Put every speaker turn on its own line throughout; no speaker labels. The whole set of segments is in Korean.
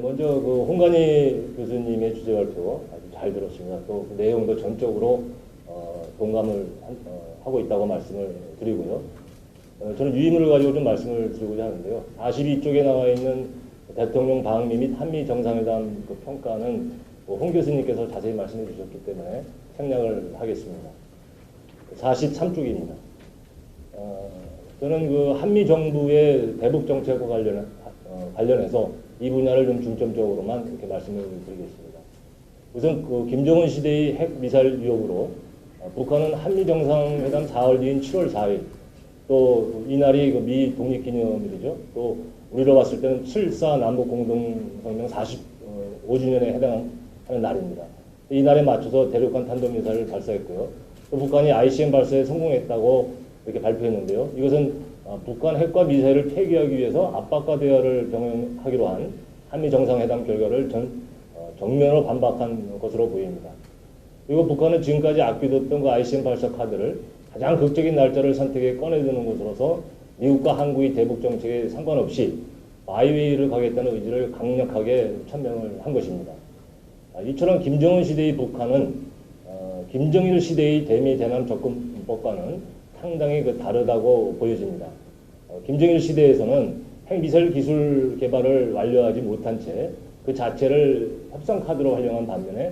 먼저 그 홍관희 교수님의 주제 발표 아주 잘 들었습니다. 또그 내용도 전적으로 동감을 하고 있다고 말씀을 드리고요. 저는 유의물을 가지고 좀 말씀을 드리고자 하는데요. 42쪽에 나와 있는 대통령 방미 및 한미 정상회담 그 평가는 홍 교수님께서 자세히 말씀해 주셨기 때문에 생략을 하겠습니다. 43쪽입니다. 저는 그 한미 정부의 대북 정책과 관련해서 이 분야를 좀 중점적으로만 이렇게 말씀을 드리겠습니다. 우선 그 김정은 시대의 핵 미사일 위협으로 북한은 한미 정상회담 4월 뒤인 7월 4일 또 이날이 그 미 독립기념일이죠. 또 우리로 봤을 때는 7.4 남북 공동성명 45주년에 해당하는 날입니다. 이 날에 맞춰서 대륙간 탄도미사일을 발사했고요. 또 북한이 ICM 발사에 성공했다고 이렇게 발표했는데요. 이것은 북한 핵과 미사일을 폐기하기 위해서 압박과 대화를 병행하기로 한 한미 정상회담 결과를 정면으로 반박한 것으로 보입니다. 그리고 북한은 지금까지 아껴뒀던 그 ICM 발사 카드를 가장 극적인 날짜를 선택해 꺼내드는 것으로서 미국과 한국의 대북 정책에 상관없이 마이웨이를 가겠다는 의지를 강력하게 천명을 한 것입니다. 이처럼 김정은 시대의 북한은 김정일 시대의 대미 대남 접근법과는 상당히 다르다고 보여집니다. 김정일 시대에서는 핵미사일 기술 개발을 완료하지 못한 채 그 자체를 협상 카드로 활용한 반면에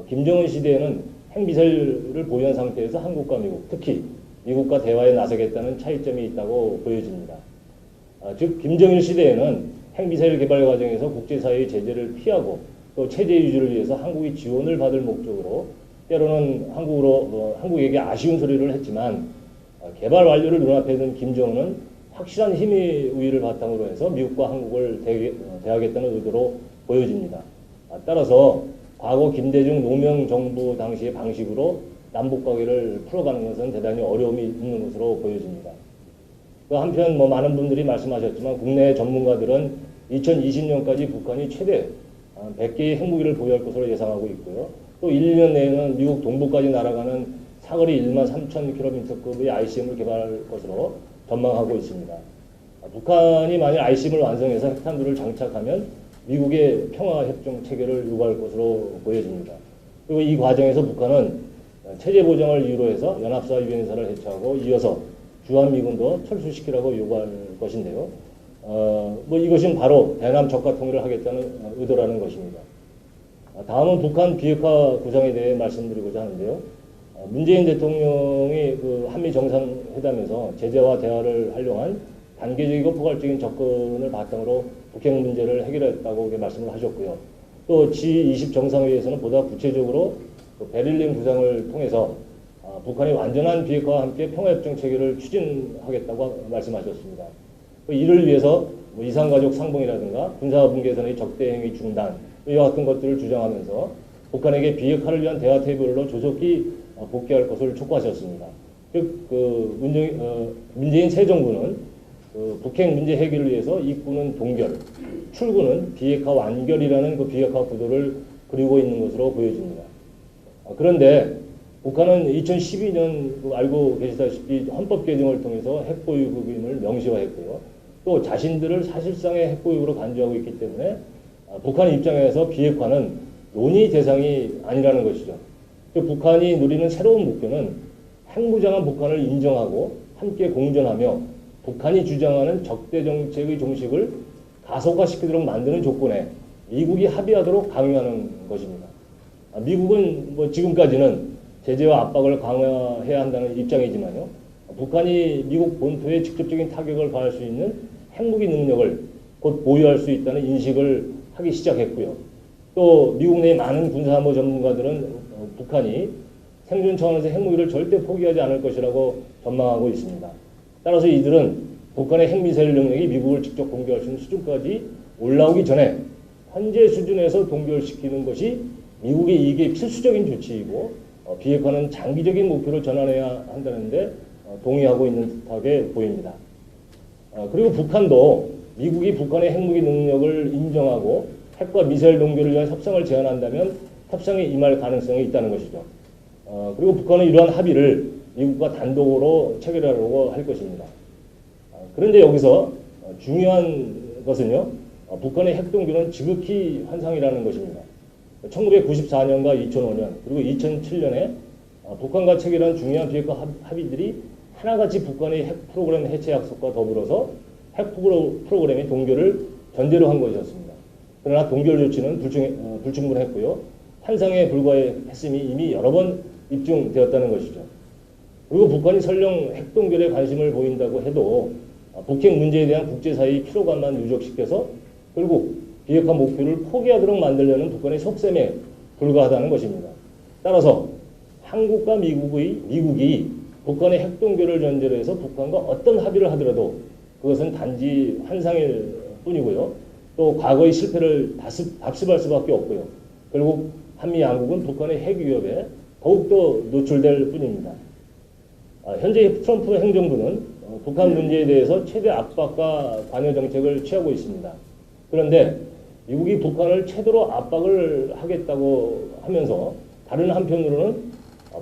김정은 시대에는 핵미사일을 보유한 상태에서 한국과 미국, 특히 미국과 대화에 나서겠다는 차이점이 있다고 보여집니다. 즉 김정일 시대에는 핵미사일 개발 과정에서 국제사회의 제재를 피하고 또 체제 유지를 위해서 한국이 지원을 받을 목적으로 때로는 한국에게 아쉬운 소리를 했지만 개발 완료를 눈앞에 둔 김정은은 확실한 힘의 우위를 바탕으로 해서 미국과 한국을 대하겠다는 의도로 보여집니다. 따라서 과거 김대중 노무현 정부 당시의 방식으로 남북 관계를 풀어가는 것은 대단히 어려움이 있는 것으로 보여집니다. 그 한편 많은 분들이 말씀하셨지만 국내 전문가들은 2020년까지 북한이 최대 100개의 핵무기를 보유할 것으로 예상하고 있고요. 또 1년 내에는 미국 동부까지 날아가는 사거리 1만 3천 km급의 ICM을 개발할 것으로 전망하고 있습니다. 북한이 만약 ICM을 완성해서 핵탄두를 장착하면 미국의 평화협정 체결을 요구할 것으로 보여집니다. 그리고 이 과정에서 북한은 체제 보장을 이유로 해서 연합사 유엔사를 해체하고 이어서 주한미군도 철수시키라고 요구할 것인데요. 이것은 바로 대남 적과 통일을 하겠다는 의도라는 것입니다. 다음은 북한 비핵화 구상에 대해 말씀드리고자 하는데요. 문재인 대통령이 그 한미 정상회담에서 제재와 대화를 활용한 단계적이고 포괄적인 접근을 바탕으로 북핵 문제를 해결했다고 말씀을 하셨고요. 또 G20 정상회의에서는 보다 구체적으로 그 베를린 구상을 통해서 북한이 완전한 비핵화와 함께 평화협정 체결을 추진하겠다고 말씀하셨습니다. 이를 위해서 이산가족 상봉이라든가 군사분계선의 적대행위 중단 이와 같은 것들을 주장하면서 북한에게 비핵화를 위한 대화 테이블로 조속히 복귀할 것을 촉구하셨습니다. 즉, 문재인 새 정부는 북핵 문제 해결을 위해서 입구는 동결, 출구는 비핵화 완결이라는 그 비핵화 구도를 그리고 있는 것으로 보여집니다. 그런데 북한은 2012년 알고 계시다시피 헌법 개정을 통해서 핵보유국임을 명시화했고요. 또 자신들을 사실상의 핵보유국으로 간주하고 있기 때문에 북한 입장에서 비핵화는 논의 대상이 아니라는 것이죠. 북한이 누리는 새로운 목표는 핵무장한 북한을 인정하고 함께 공존하며 북한이 주장하는 적대 정책의 종식을 가속화시키도록 만드는 조건에 미국이 합의하도록 강요하는 것입니다. 미국은 지금까지는 제재와 압박을 강화해야 한다는 입장이지만요. 북한이 미국 본토에 직접적인 타격을 가할 수 있는 핵무기 능력을 곧 보유할 수 있다는 인식을 하기 시작했고요. 또 미국 내 많은 군사안보 전문가들은 북한이 생존 차원에서 핵무기를 절대 포기하지 않을 것이라고 전망하고 있습니다. 따라서 이들은 북한의 핵미사일 능력이 미국을 직접 공격할 수 있는 수준까지 올라오기 전에 현재 수준에서 동결시키는 것이 미국의 이게 필수적인 조치이고 비핵화는 장기적인 목표로 전환해야 한다는데 동의하고 있는 듯하게 보입니다. 그리고 북한도 미국이 북한의 핵무기 능력을 인정하고 핵과 미사일 동결을 위한 협상을 제안한다면 협상에 임할 가능성이 있다는 것이죠. 그리고 북한은 이러한 합의를 미국과 단독으로 체결하려고 할 것입니다. 그런데 여기서 중요한 것은요, 북한의 핵동기는 지극히 환상이라는 것입니다. 1994년과 2005년 그리고 2007년에 북한과 체결한 중요한 비핵화 합의들이 하나같이 북한의 핵 프로그램 해체 약속과 더불어서 핵 프로그램의 동결을 전제로 한 것이었습니다. 그러나 동결 조치는 불충분했고요. 환상에 불과했음이 이미 여러 번 입증되었다는 것이죠. 그리고 북한이 설령 핵 동결에 관심을 보인다고 해도 북핵 문제에 대한 국제사회의 피로감만 누적시켜서 결국 비핵화 목표를 포기하도록 만들려는 북한의 속셈에 불과하다는 것입니다. 따라서 한국과 미국이 북한의 핵 동결을 전제로 해서 북한과 어떤 합의를 하더라도 그것은 단지 환상일 뿐이고요. 또 과거의 실패를 답습할 수밖에 없고요. 결국 한미 양국은 북한의 핵 위협에 더욱더 노출될 뿐입니다. 현재 트럼프 행정부는 북한 문제에 대해서 최대 압박과 관여 정책을 취하고 있습니다. 그런데 미국이 북한을 최대로 압박을 하겠다고 하면서 다른 한편으로는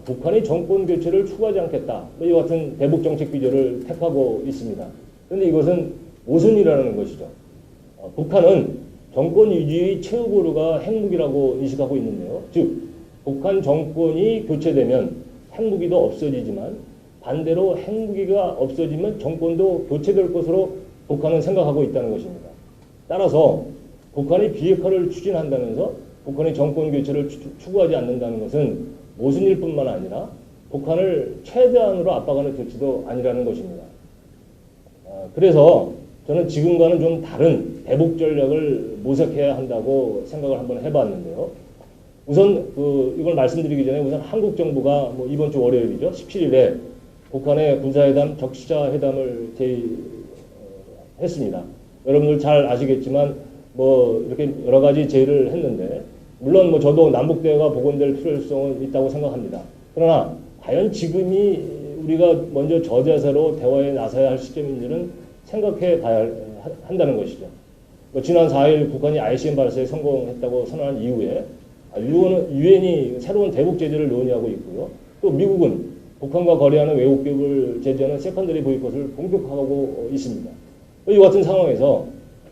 북한이 정권 교체를 추구하지 않겠다. 이와 같은 대북 정책 비전을 택하고 있습니다. 그런데 이것은 모순이라는 것이죠. 북한은 정권 유지의 최고로가 핵무기라고 인식하고 있는데요. 즉 북한 정권이 교체되면 핵무기도 없어지지만 반대로 핵무기가 없어지면 정권도 교체될 것으로 북한은 생각하고 있다는 것입니다. 따라서 북한이 비핵화를 추진한다면서 북한의 정권 교체를 추구하지 않는다는 것은 모순일 뿐만 아니라 북한을 최대한으로 압박하는 조치도 아니라는 것입니다. 그래서 저는 지금과는 좀 다른 대북 전략을 모색해야 한다고 생각을 한번 해봤는데요. 우선 이걸 말씀드리기 전에 우선 한국 정부가 이번 주 월요일이죠. 17일에 북한의 군사회담, 적시자 회담을 제의했습니다. 여러분들 잘 아시겠지만 이렇게 여러 가지 제의를 했는데 물론 저도 남북대화가 복원될 필요성은 있다고 생각합니다. 그러나 과연 지금이 우리가 먼저 저자세로 대화에 나서야 할 시점인지는 생각해 봐야 한다는 것이죠. 지난 4일 북한이 ICBM 발사에 성공했다고 선언한 이후에 유엔이 새로운 대북 제재를 논의하고 있고요. 또 미국은 북한과 거래하는 외국 기업을 제재하는 세컨더리 보이콧을 본격화하고 있습니다. 이 같은 상황에서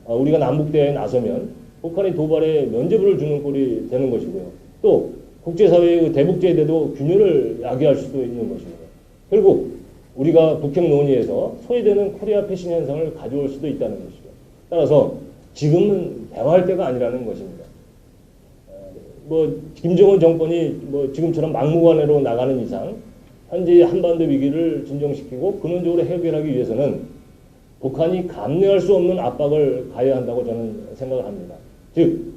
우리가 남북대화에 나서면 북한이 도발에 면죄부를 주는 꼴이 되는 것이고요. 또 국제사회의 대북 제재도 균열을 야기할 수도 있는 것이고요. 결국 우리가 북핵 논의에서 소외되는 코리아 패싱 현상을 가져올 수도 있다는 것이죠. 따라서 지금은 대화할 때가 아니라는 것입니다. 김정은 정권이 지금처럼 막무가내로 나가는 이상 현재 한반도 위기를 진정시키고 근원적으로 해결하기 위해서는 북한이 감내할 수 없는 압박을 가해야 한다고 저는 생각을 합니다. 즉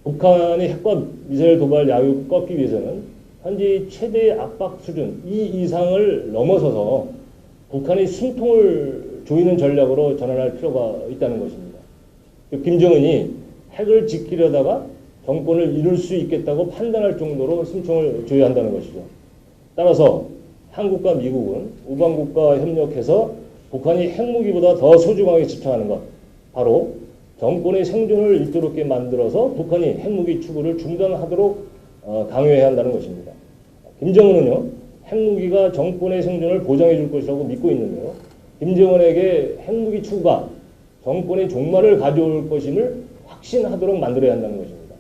북한의 핵과 미사일 도발 야유를 꺾기 위해서는 현재 최대의 압박 수준 이 이상을 넘어서서 북한의 숨통을 조이는 전략으로 전환할 필요가 있다는 것입니다. 즉 김정은이 핵을 지키려다가 정권을 이룰 수 있겠다고 판단할 정도로 숨통을 조여야 한다는 것이죠. 따라서 한국과 미국은 우방국과 협력해서 북한이 핵무기보다 더 소중하게 집착하는 것, 바로 정권의 생존을 일조롭게 만들어서 북한이 핵무기 추구를 중단하도록 강요해야 한다는 것입니다. 김정은은요, 핵무기가 정권의 생존을 보장해 줄 것이라고 믿고 있는데요. 김정은에게 핵무기 추구가 정권의 종말을 가져올 것임을 확신하도록 만들어야 한다는 것입니다.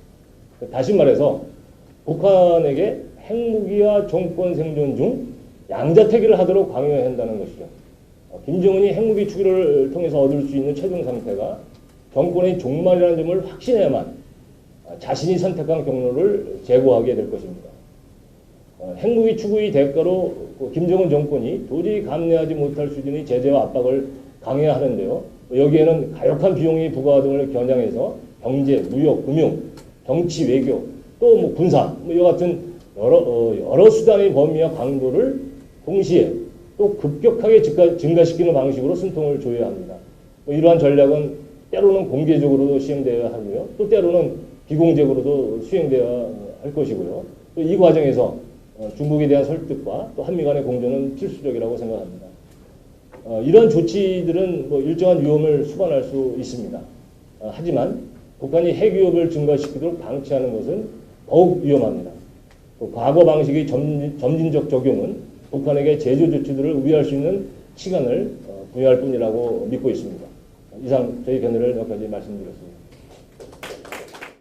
다시 말해서 북한에게 핵무기와 정권 생존 중 양자택일을 하도록 강요해야 한다는 것이죠. 김정은이 핵무기 추구를 통해서 얻을 수 있는 최종 상태가 정권의 종말이라는 점을 확신해야만 자신이 선택한 경로를 제고하게 될 것입니다. 핵무기 추구의 대가로 김정은 정권이 도저히 감내하지 못할 수준의 제재와 압박을 강해야 하는데요. 여기에는 가혹한 비용이 부과가 등을 겨냥해서 경제, 무역, 금융, 정치, 외교, 또 군사 이와 같은 여러 수단의 범위와 강도를 동시에 또 급격하게 증가시키는 방식으로 숨통을 조여야 합니다. 이러한 전략은 때로는 공개적으로도 시행되어야 하고요. 또 때로는 비공개적으로도 수행되어야 할 것이고요. 또 이 과정에서 중국에 대한 설득과 또 한미 간의 공조는 필수적이라고 생각합니다. 이러한 조치들은 일정한 위험을 수반할 수 있습니다. 하지만 북한이 핵 위협을 증가시키도록 방치하는 것은 더욱 위험합니다. 또 과거 방식의 점진적 적용은 북한에게 제조 조치들을 우회할 수 있는 시간을 부여할 뿐이라고 믿고 있습니다. 이상 저희 견해를 여기까지 말씀드렸습니다.